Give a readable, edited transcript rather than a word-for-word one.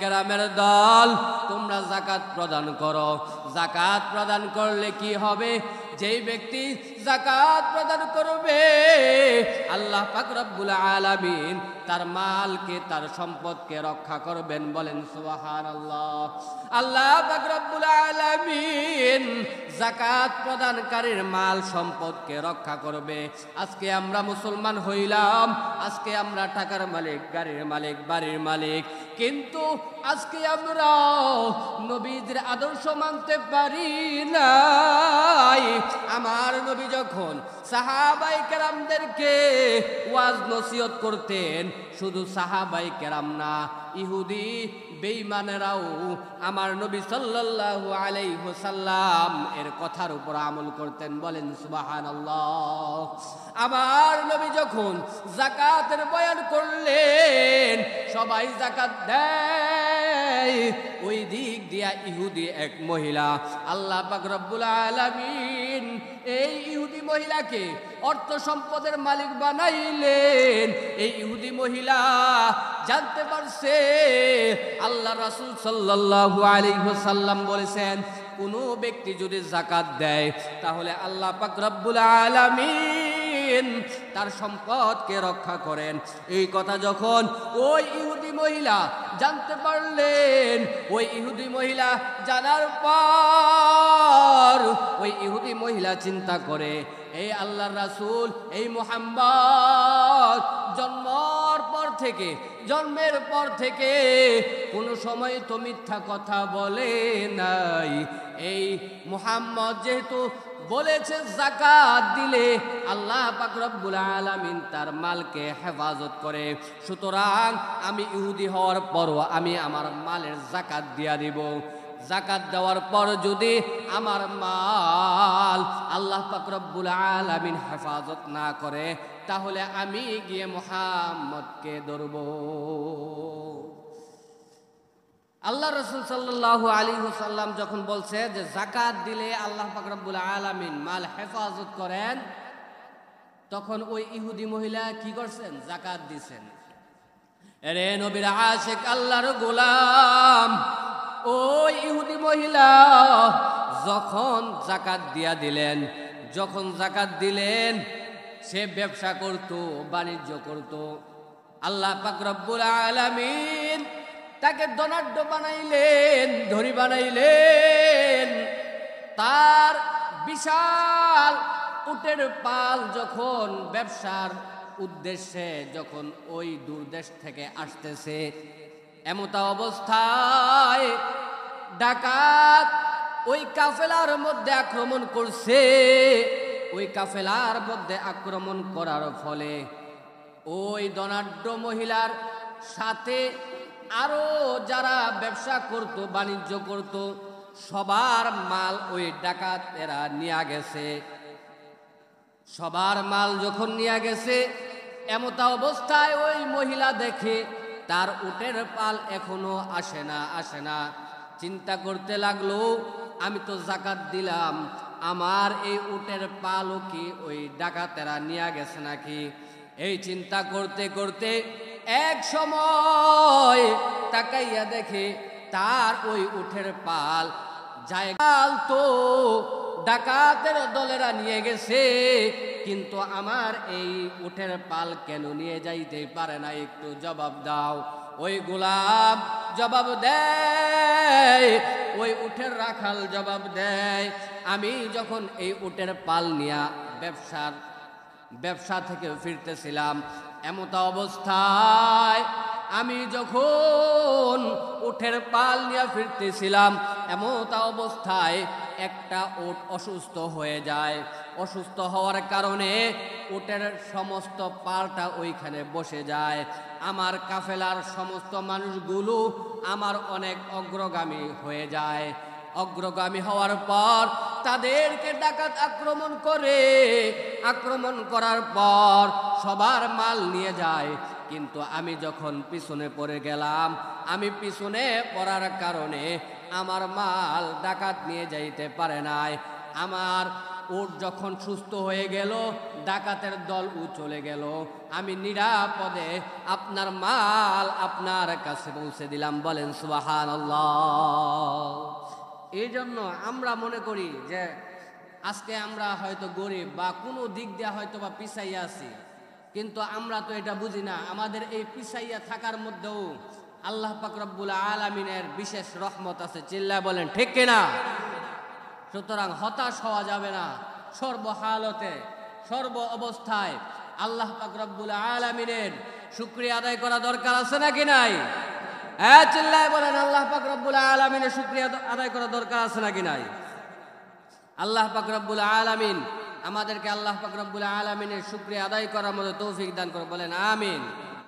কেরামের দল, তোমরা যাকাত প্রদান করো। যাকাত প্রদান করলে কি হবে? যেই ব্যক্তি যাকাত প্রদান করবে, আল্লাহ পাক রব্বুল আলামিন তার মালকে, তার সম্পদকে রক্ষা করবেন। বলেন সুবহানাল্লাহ। আল্লাহ পাক রব্বুল আলামিন যাকাত প্রদানকারীর মাল সম্পদকে রক্ষা করবে। আজকে আমরা মুসলমান হইলাম, আজকে আমরা টাকার মালিক, গাড়ির মালিক, বাড়ির মালিক, কিন্তু আজকে আমরা নবীদের আদর্শ মানতে পারি নাই। আমার নবী যখন সাহাবায়ে কেরামদেরকে ওয়াজ নসিহত করতেন, শুধু সাহাবায়ে কেরাম না, ইহুদি বেঈমানেরাও আমার নবী সাল্লাল্লাহু আলাইহি ওয়াসাল্লাম এর কথার উপর আমল করতেন। বলেন সুবহানাল্লাহ। আমার নবী যখন যাকাতের বয়ান করলেন, সবাই যাকাত দেয়, ওই দিক দিয়া ইহুদি এক মহিলা, আল্লাহ পাক রব্বুল আলামিন এই ইহুদি মহিলাকে অর্থ সম্পদের মালিক বানাইলেন। এই ইহুদি মহিলা জানতে পারছে আল্লাহ রাসূল সাল্লাল্লাহু আলাইহি ওয়াসাল্লাম বলেছেন, কোনো ব্যক্তি যদি যাকাত দেয় তাহলে আল্লাহ পাক রব্বুল আলামিন তার সম্পদকে রক্ষা করেন। এই কথা যখন ওই ইহুদি মহিলা জানতে পারলেন, ওই ইহুদি মহিলা জানার পর ওই ইহুদি মহিলা চিন্তা করে, এই আল্লাহর রাসূল, এই মুহাম্মদ জন্মের পর থেকে কোনো সময় তো মিথ্যা কথা বলে নাই। এই মুহাম্মদ যেহেতু বলেছে যাকাত দিলে আল্লাহ পাক রব্বুল আলামিন তার মালকে হেফাজত করে, সুতরাং আমি ইহুদি হওয়ার পরও আমি আমার মালের যাকাত দিয়া দিব। যাকাত দেওয়ার পর যদি আমার মাল আল্লাহ পাক রব্বুল আলামিন হেফাজত না করে, তাহলে আমি গিয়ে মুহাম্মদকে ধরব। আল্লাহ রাসূল সাল্লাল্লাহু আলাইহি ওয়াসাল্লাম যখন বলছে যে যাকাত দিলে আল্লাহ পাক রব্বুল আলামিন মাল হেফাজত করেন, তখন ওই ইহুদি মহিলা কি করছেন? যাকাত দিছেন। আরে নবীর আশিক, আল্লাহর গোলাম, ওই ইহুদি মহিলা যখন যাকাত দিলেন, সে ব্যবসা করত, বাণিজ্য করত। আল্লাহ পাক রব্বুল আলামিন তাকে ধনাঢ্য বানাইলেন, ধনী বানাইলেন। তার বিশাল উটের পাল যখন ব্যবসার উদ্দেশ্যে যখন ওই দূর দেশ থেকে আসতেছে, এমতা অবস্থায় ডাকাত ওই কাফেলার মধ্যে আক্রমণ করছে। ওই কাফেলার মধ্যে আক্রমণ করার ফলে ওই ধনাঢ্য মহিলার সাথে আরো যারা ব্যবসা করত, বাণিজ্য করত, সবার মাল ওই ডাকাতেরা নিয়ে গেছে। সবার মাল যখন নিয়ে গেছে, এমতা অবস্থায় ওই মহিলা দেখে তার উটের পাল এখনো আসে না। চিন্তা করতে লাগলো, আমি তো যাকাত দিলাম, আমার এই উটের পালও কি ওই ডাকাতেরা নিয়ে গেছে নাকি? এই চিন্তা করতে করতে এক সময় তাকাইয়া দেখে তার ওই উটের পাল তো ডাকাতের দলেরা নিয়ে গেছে, কিন্তু আমার এই উটের পাল কেন নিয়ে যাইতে পারে না? একটু জবাব দাও। ওই গোলাম জবাব দেয়, ওই উটের রাখাল জবাব দেয়, আমি যখন এই উটের পাল নিয়া ব্যবসা থেকে ফিরতেছিলাম, এমতা অবস্থায় আমি যখন উটের পাল নিয়ে ফিরতেছিলাম, এমতা অবস্থায় একটা উট অসুস্থ হয়ে যায়। অসুস্থ হওয়ার কারণে উটের সমস্ত পালটা ওইখানে বসে যায়। আমার কাফেলার সমস্ত মানুষগুলো আমার অনেক অগ্রগামী হয়ে যায়। অগ্রগামী হওয়ার পর তাদেরকে ডাকাত আক্রমণ করার পর সবার মাল নিয়ে যায়। কিন্তু আমি যখন পিছনে পড়ে গেলাম, আমি পিছনে পড়ার কারণে আমার মাল ডাকাত নিয়ে যাইতে পারে নাই। আমার উট যখন সুস্থ হয়ে গেল, ডাকাতের দল চলে গেল, আমি নিরাপদে আপনার মাল আপনার কাছে পৌঁছে দিলাম। বলেন সুবহানাল্লাহ। এই জন্য আমরা মনে করি যে আজকে আমরা হয়তো গরিব বা কোনো দিক দিয়ে হয়তো বা পিছাইয়া আছি, কিন্তু আমরা তো এটা বুঝি না আমাদের এই পিছাইয়া থাকার মধ্যেও আল্লাহ পাক রব্বুল আলামিনের বিশেষ রহমত আছে। চিল্লায় বলেন ঠিক কিনা? সুতরাং হতাশ হওয়া যাবে না। সর্বহালতে সর্ব অবস্থায় আল্লাহ পাক রব্বুল আলামিনের শুকরিয়া আদায় করা দরকার আছে নাকি নাই? হ্যাঁ, চিল্লায় বলেন আল্লাহ পাক রব্বুল আলামিনের শুকরিয়া আদায় করা দরকার আছে নাকি নাই? আল্লাহ পাক রব্বুল আলামিন আমাদেরকে আল্লাহ পাক রব্বুল আলামিনের শুকরিয়া আদায় করার মতো তৌফিক দান করে। বলেন আমিন।